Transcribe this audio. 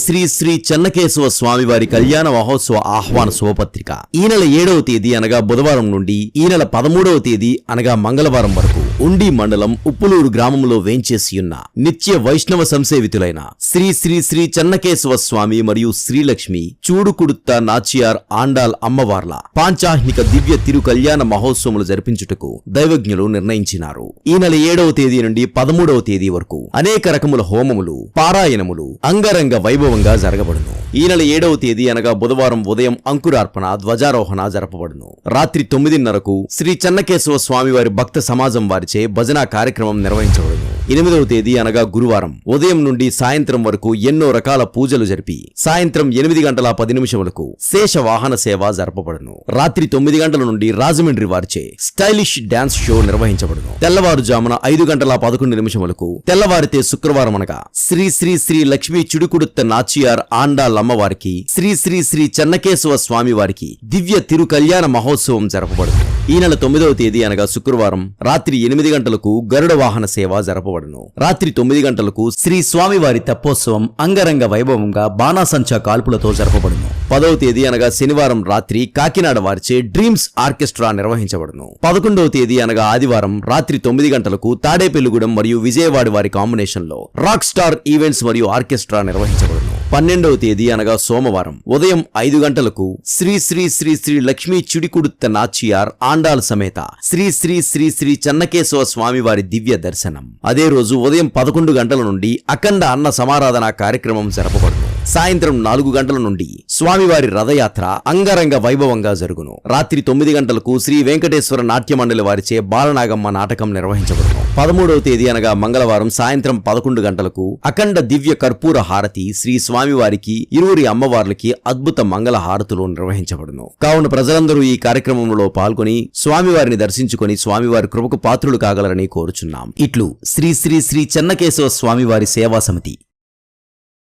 శ్రీ శ్రీ చెన్నకేశవ స్వామి వారి కళ్యాణ మహోత్సవ ఆహ్వాన శుభపత్రిక ఈ నెల 7వ తేదీ అనగా బుధవారం నుండి ఈ నెల 13వ తేదీ అనగా మంగళవారం వరకు ఉండి మండలం ఉప్పులూరు గ్రామంలో వేంచేసియున్న నిత్య వైష్ణవ సంసేవితులైన శ్రీ శ్రీ శ్రీ చెన్నకేశవ స్వామి మరియు శ్రీలక్ష్మి చూడుకుడుత్త నాచియార్ ఆండాల్ అమ్మవార్ల పాంచాహ్నిక దివ్య తిరు కళ్యాణ మహోత్సవములు జరిపించుటకు దైవజ్ఞులు నిర్ణయించినారు. ఈ నెల 7వ తేదీ నుండి 13వ తేదీ వరకు అనేక రకముల హోమములు పారాయణములు అంగరంగ వైభవంగా జరగబడును. ఈ నెల 7వ తేదీ అనగా బుధవారం ఉదయం అంకురార్పణ ధ్వజారోహణ జరపబడును. రాత్రి 9:30కు శ్రీ చెన్నకేశవ స్వామివారి భక్త సమాజం వారిచే భజన కార్యక్రమం నిర్వహించబడును. 8వ తేదీ అనగా గురువారం ఉదయం నుండి సాయంత్రం వరకు ఎన్నో రకాల పూజలు జరిపి సాయంత్రం 8:10 శేష వాహన సేవ జరపబడును. రాత్రి 9 గంటల నుండి రాజమండ్రి వారిచే స్టైలిష్ డాన్స్ షో నిర్వహించబడును. తెల్లవారుజామున 5:11 తెల్లవారితే శుక్రవారం అనగా శ్రీ శ్రీ శ్రీ లక్ష్మీ చుడుకుడుత్త నాచియార్ ఆండాల్ అమ్మవారికి శ్రీ శ్రీ శ్రీ చెన్నకేశవ స్వామి వారికి దివ్య తిరు కళ్యాణ మహోత్సవం జరపబడును. ఈ నెల 9వ తేదీ అనగా శుక్రవారం రాత్రి 8 గంటలకు గరుడ వాహన సేవ జరపబడును. రాత్రి 9 గంటలకు శ్రీ స్వామివారి తెప్పోత్సవం అంగరంగ వైభవంగా బాణాసంచా కాల్పులతో జరపబడును. 10వ తేదీ అనగా శనివారం రాత్రి కాకినాడ వారిచే డ్రీమ్స్ ఆర్కెస్ట్రా నిర్వహించబడును. 11వ తేదీ అనగా ఆదివారం రాత్రి 9 గంటలకు తాడేపల్లిగూడెం మరియు విజయవాడ వారి కాంబినేషన్ లో రాక్ స్టార్ ఈవెంట్స్ మరియు ఆర్కెస్ట్రా నిర్వహించబడును. 12వ తేదీ అనగా సోమవారం ఉదయం 5 గంటలకు శ్రీ శ్రీ శ్రీ శ్రీ లక్ష్మీ చుడికుడుత్త నాచియార్ ఆండాల్ సమేత శ్రీ శ్రీ శ్రీ శ్రీ చెన్నకేశవ స్వామి వారి దివ్య దర్శనం. అదే రోజు ఉదయం 11 గంటల నుండి అఖండ అన్న సమారాధన కార్యక్రమం జరపబడును. సాయంత్రం 4 గంటల నుండి స్వామివారి రథయాత్ర అంగరంగ వైభవంగా జరుగును. రాత్రి 9 గంటలకు శ్రీ వెంకటేశ్వర నాట్య మండలి వారిచే బాలనాగమ్మ నాటకం నిర్వహించబడును. 13వ తేదీ అనగా మంగళవారం సాయంత్రం 11 గంటలకు అఖండ దివ్య కర్పూర హారతి శ్రీ స్వామివారికి ఇరువురి అమ్మవార్లకి అద్భుత మంగళ హారతులు నిర్వహించబడును. కావున ప్రజలందరూ ఈ కార్యక్రమంలో పాల్గొని స్వామివారిని దర్శించుకొని స్వామివారి కృపకు పాత్రులు కాగలరని కోరుచున్నాం. ఇట్లు శ్రీ శ్రీ శ్రీ చెన్నకేశవ స్వామివారి సేవా సమితి.